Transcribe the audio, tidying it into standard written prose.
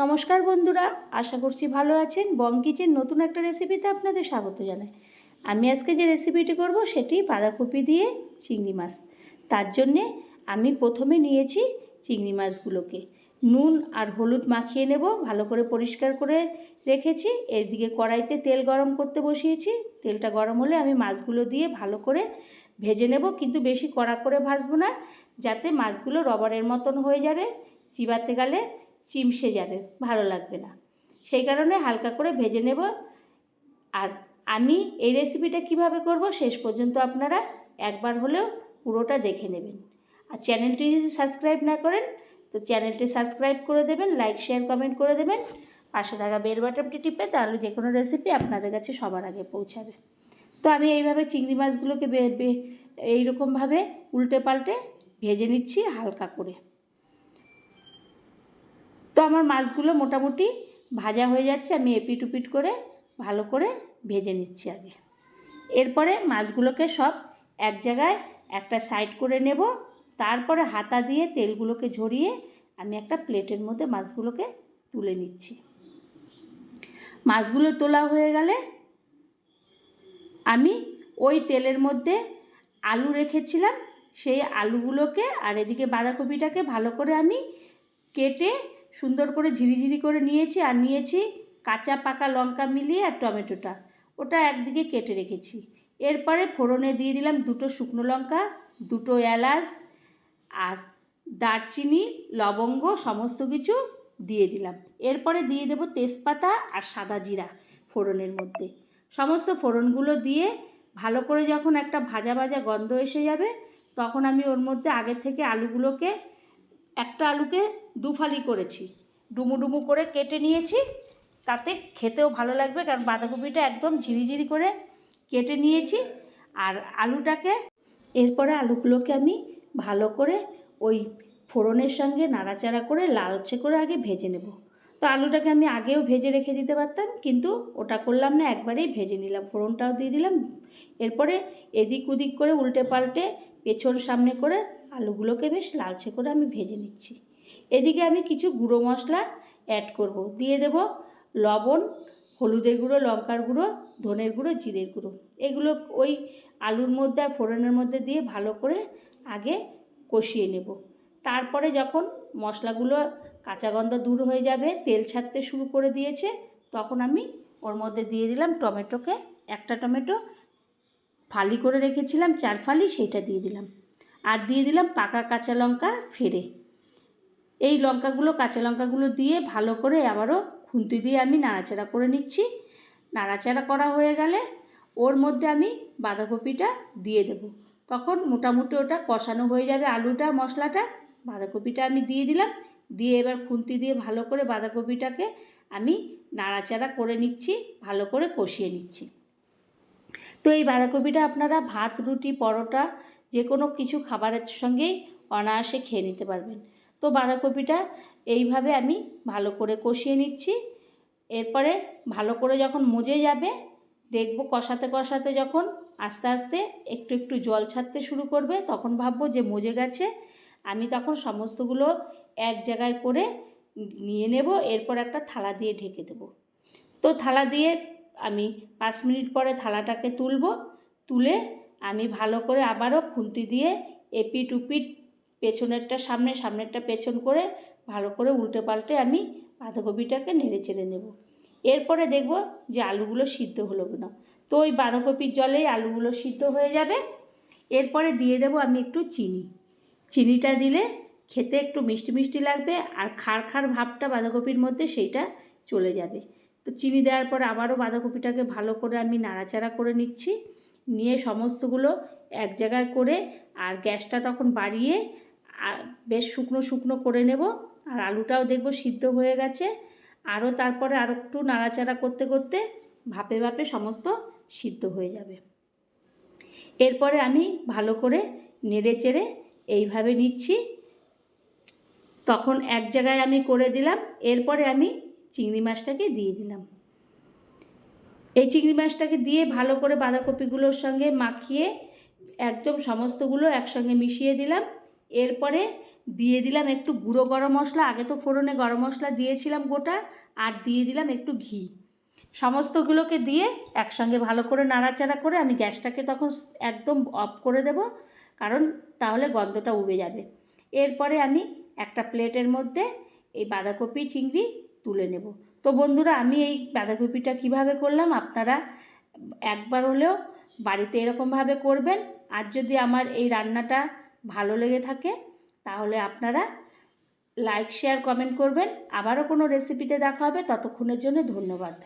নমস্কার বন্ধুরা, আশা করছি ভালো আছেন। বং কিচেন নতুন একটা রেসিপিতে আপনাদের স্বাগত জানাই। আমি আজকে যে রেসিপিটি করব সেটি বাঁধাকপি দিয়ে চিংড়ি মাছ। তার জন্যে আমি প্রথমে নিয়েছি চিংড়ি মাছগুলোকে নুন আর হলুদ মাখিয়ে নেব, ভালো করে পরিষ্কার করে রেখেছি। এদিকে কড়াইতে তেল গরম করতে বসিয়েছি। তেলটা গরম হলে আমি মাছগুলো দিয়ে ভালো করে ভেজে নেব, কিন্তু বেশি কড়া করে ভাজবো না, যাতে মাছগুলো রবারের মতন হয়ে যাবে, চিবাতে গেলে চিমসে যাবে, ভালো লাগবে না। সেই কারণে হালকা করে ভেজে নেব। আর আমি এই রেসিপিটা কিভাবে করব শেষ পর্যন্ত আপনারা একবার হলেও পুরোটা দেখে নেবেন। আর চ্যানেলটি যদি সাবস্ক্রাইব না করেন তো চ্যানেলটি সাবস্ক্রাইব করে দেবেন, লাইক শেয়ার কমেন্ট করে দেবেন, পাশে থাকা বেল বাটনটি টিপে, তাহলে যে কোনো রেসিপি আপনাদের কাছে সবার আগে পৌঁছাবে। তো আমি এইভাবে চিংড়ি মাছগুলোকে এইরকমভাবে উল্টে পাল্টে ভেজে নিচ্ছি হালকা করে। তো আমার মাছগুলো মোটামুটি ভাজা হয়ে যাচ্ছে। আমি এপিট উপিট করে ভালো করে ভেজে নিচ্ছি আগে। এরপরে মাছগুলোকে সব এক জায়গায় একটা সাইড করে নেব। তারপরে হাতা দিয়ে তেলগুলোকে ঝরিয়ে আমি একটা প্লেটের মধ্যে মাছগুলোকে তুলে নিচ্ছি। মাছগুলো তোলা হয়ে গেলে আমি ওই তেলের মধ্যে আলু রেখেছিলাম, সেই আলুগুলোকে আর এদিকে বাঁধাকপিটাকে ভালো করে আমি কেটে সুন্দর করে ঝিরিঝিরি করে নিয়েছি। আর নিয়েছি কাঁচা পাকা লঙ্কা মিলিয়ে আর টমেটোটা, ওটা একদিকে কেটে রেখেছি। এরপরে ফোড়নে দিয়ে দিলাম 2টো শুকনো লঙ্কা, 2টো এলাচ আর দারচিনি, লবঙ্গ সমস্ত কিছু দিয়ে দিলাম। এরপরে দিয়ে দেব তেজপাতা আর সাদা জিরা ফোড়নের মধ্যে। সমস্ত ফোড়নগুলো দিয়ে ভালো করে যখন একটা ভাজা ভাজা গন্ধ এসে যাবে, তখন আমি ওর মধ্যে আগের থেকে আলুগুলোকে, একটা আলুকে দুফালি করেছি, ডুমু ডুমু করে কেটে নিয়েছি, তাতে খেতেও ভালো লাগবে, কারণ বাঁধাকপিটা একদম ঝিরিঝিরি করে কেটে নিয়েছি। আর আলুটাকে, এরপরে আলুগুলোকে আমি ভালো করে ওই ফোড়নের সঙ্গে নাড়াচাড়া করে লালচে করে আগে ভেজে নেব। তো আলুটাকে আমি আগেও ভেজে রেখে দিতে পারতাম, কিন্তু ওটা করলাম না, একবারেই ভেজে নিলাম। ফোড়নটাও দিয়ে দিলাম। এরপরে এদিক ওদিক করে উল্টে পাল্টে পেছন সামনে করে আলুগুলোকে বেশ লালচে করে আমি ভেজে নিচ্ছি। এদিকে আমি কিছু গুঁড়ো মশলা অ্যাড করব। দিয়ে দেব লবণ, হলুদের গুঁড়ো, লঙ্কার গুঁড়ো, ধনের গুঁড়ো, জিরের গুঁড়ো। এগুলো ওই আলুর মধ্যে আর ফোড়নের মধ্যে দিয়ে ভালো করে আগে কষিয়ে নেব। তারপরে যখন মশলাগুলো কাঁচা গন্ধ দূর হয়ে যাবে, তেল ছাড়তে শুরু করে দিয়েছে, তখন আমি ওর মধ্যে দিয়ে দিলাম টমেটোকে। একটা টমেটো ফালি করে রেখেছিলাম, 4 ফালি, সেইটা দিয়ে দিলাম। আর দিয়ে দিলাম পাকা কাঁচা লঙ্কা ফেড়ে। এই লঙ্কাগুলো, কাঁচা লঙ্কাগুলো দিয়ে ভালো করে আবারও খুন্তি দিয়ে আমি নাড়াচাড়া করে নিচ্ছি। নাড়াচাড়া করা হয়ে গেলে ওর মধ্যে আমি বাঁধাকপিটা দিয়ে দেব। তখন মোটামুটি ওটা কষানো হয়ে যাবে, আলুটা মশলাটা। বাঁধাকপিটা আমি দিয়ে দিলাম, দিয়ে এবার খুন্তি দিয়ে ভালো করে বাঁধাকপিটাকে আমি নাড়াচাড়া করে নিচ্ছি, ভালো করে কষিয়ে নিচ্ছি। তো এই বাঁধাকপিটা আপনারা ভাত, রুটি, পরোটা যে কোনো কিছু খাবারের সঙ্গেই অনায়াসে খেয়ে নিতে পারবেন। তো বাঁধাকপিটা এইভাবে আমি ভালো করে কষিয়ে নিচ্ছি। এরপরে ভালো করে যখন মজে যাবে, দেখব কষাতে কষাতে যখন আস্তে আস্তে একটু একটু জল ছাড়তে শুরু করবে, তখন ভাববো যে মজে গেছে। আমি তখন সমস্তগুলো এক জায়গায় করে নিয়ে নেব। এরপর একটা থালা দিয়ে ঢেকে দেব। তো থালা দিয়ে আমি 5 মিনিট পরে থালাটাকে তুলে আমি ভালো করে আবারও খুন্তি দিয়ে এপিট উপিট, পেছনেরটা সামনে, সামনেরটা পেছন করে ভালো করে উল্টে পাল্টে আমি বাঁধাকপিটাকে নেড়ে চেড়ে নেব। এরপরে দেখব যে আলুগুলো সিদ্ধ হলো না। তো ওই বাঁধাকপির জলেই আলুগুলো সিদ্ধ হয়ে যাবে। এরপরে দিয়ে দেব আমি একটু চিনি। চিনিটা দিলে খেতে একটু মিষ্টি মিষ্টি লাগবে, আর খাড় খাড় ভাবটা বাঁধাকপির মধ্যে সেইটা চলে যাবে। তো চিনি দেওয়ার পর আবারও বাঁধাকপিটাকে ভালো করে আমি নাড়াচাড়া করে নিচ্ছি। নিয়ে সমস্তগুলো এক জায়গায় করে, আর গ্যাসটা তখন বাড়িয়ে বেশ শুকনো শুকনো করে নেব। আর আলুটাও দেখব সিদ্ধ হয়ে গেছে। আরও তারপরে আরও একটু নাড়াচাড়া করতে করতে ভাপে ভাপে সমস্ত সিদ্ধ হয়ে যাবে। এরপরে আমি ভালো করে নেড়ে চেড়ে এইভাবে নিচ্ছি। তখন এক জায়গায় আমি করে দিলাম। এরপরে আমি চিংড়ি মাছটাকে দিয়ে দিলাম। এই চিংড়ি মাছটাকে দিয়ে ভালো করে বাঁধাকপিগুলোর সঙ্গে মাখিয়ে একদম সমস্তগুলো একসঙ্গে মিশিয়ে দিলাম। এরপরে দিয়ে দিলাম একটু গুঁড়ো গরম মশলা, আগে তো ফোড়নে গরম মশলা দিয়েছিলাম গোটা, আর দিয়ে দিলাম একটু ঘি। সমস্তগুলোকে দিয়ে একসঙ্গে ভালো করে নাড়াচাড়া করে আমি গ্যাসটাকে তখন একদম অফ করে দেব, কারণ তাহলে গন্ধটা উবে যাবে। এরপরে আমি একটা প্লেটের মধ্যে এই বাঁধাকপি চিংড়ি তুলে নেব। তো বন্ধুরা, আমি এই বাঁধাকপিটা কিভাবে করলাম আপনারা একবার হলেও বাড়িতে এরকমভাবে করবেন। আর যদি আমার এই রান্নাটা ভালো লেগে থাকে তাহলে আপনারা লাইক শেয়ার কমেন্ট করবেন। আবারও কোনো রেসিপিতে দেখা হবে, ততক্ষণের জন্য ধন্যবাদ।